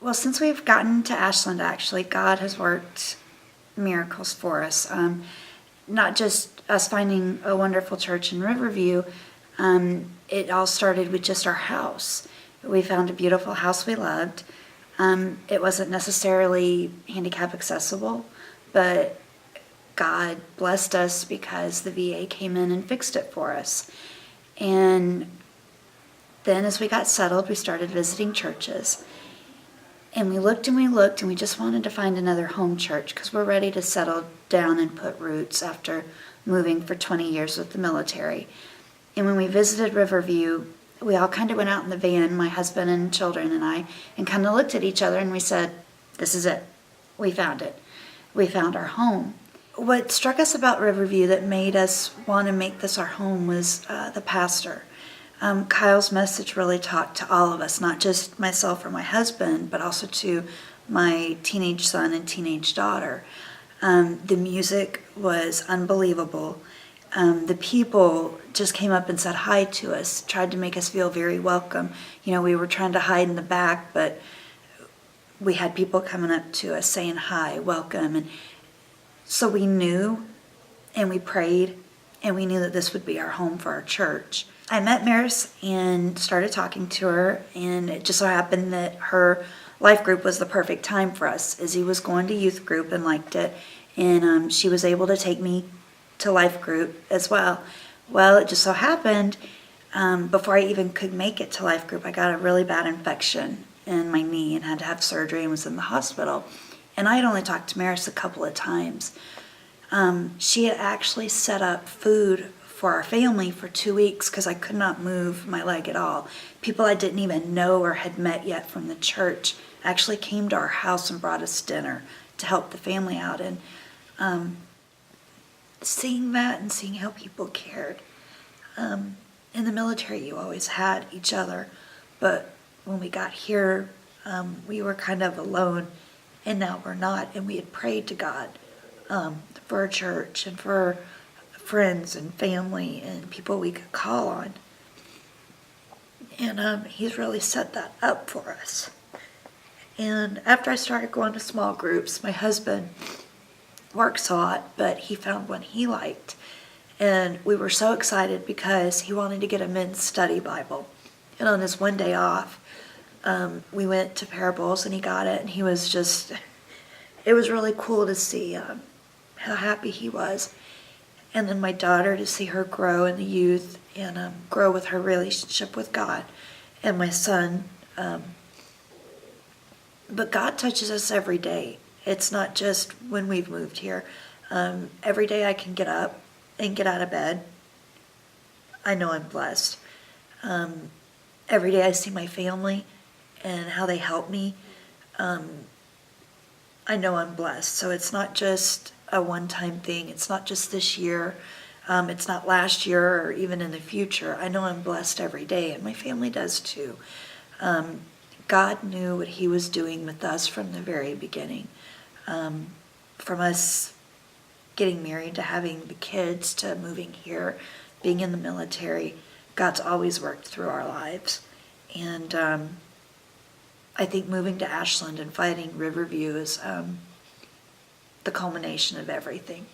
Well, since we've gotten to Ashland, actually, God has worked miracles for us. Not just us finding a wonderful church in Riverview. It all started with just our house. We found a beautiful house we loved. It wasn't necessarily handicap accessible, but God blessed us because the VA came in and fixed it for us. And then as we got settled, we started visiting churches. And we looked and we looked and we just wanted to find another home church because we're ready to settle down and put roots after moving for 20 years with the military. And when we visited Riverview, we all kind of went out in the van, my husband and children and I, and kind of looked at each other and we said, this is it. We found it. We found our home. What struck us about Riverview that made us want to make this our home was the pastor. Kyle's message really talked to all of us, not just myself or my husband, but also to my teenage son and teenage daughter. The music was unbelievable. The people just came up and said hi to us, tried to make us feel very welcome. You know, we were trying to hide in the back, but we had people coming up to us saying hi, welcome. And so we knew and we prayed and we knew that this would be our home for our church. I met Maris and started talking to her, and it just so happened that her life group was the perfect time for us. Izzy was going to youth group and liked it, and she was able to take me to life group as well. Well, it just so happened, before I even could make it to life group, I got a really bad infection in my knee and had to have surgery and was in the hospital. And I had only talked to Maris a couple of times. She had actually set up food for our family for 2 weeks because I could not move my leg at all. People I didn't even know or had met yet from the church actually came to our house and brought us dinner to help the family out. And seeing that and seeing how people cared. In the military, you always had each other, but when we got here, we were kind of alone, and now we're not. And we had prayed to God for our church and for friends and family and people we could call on. And he's really set that up for us. And after I started going to small groups, my husband works a lot, but he found one he liked. And we were so excited because he wanted to get a men's study Bible. And on his one day off, we went to Parables and he got it, and he was just, it was really cool to see how happy he was. And then my daughter, to see her grow in the youth and grow with her relationship with God. And my son. But God touches us every day. It's not just when we've moved here. Every day I can get up and get out of bed. I know I'm blessed. Every day I see my family and how they help me. I know I'm blessed. So it's not just a one-time thing. It's not just this year. It's not last year or even in the future. I know I'm blessed every day, and my family does too. God knew what he was doing with us from the very beginning. From us getting married to having the kids to moving here, being in the military, God's always worked through our lives. And I think moving to Ashland and finding Riverview is the culmination of everything.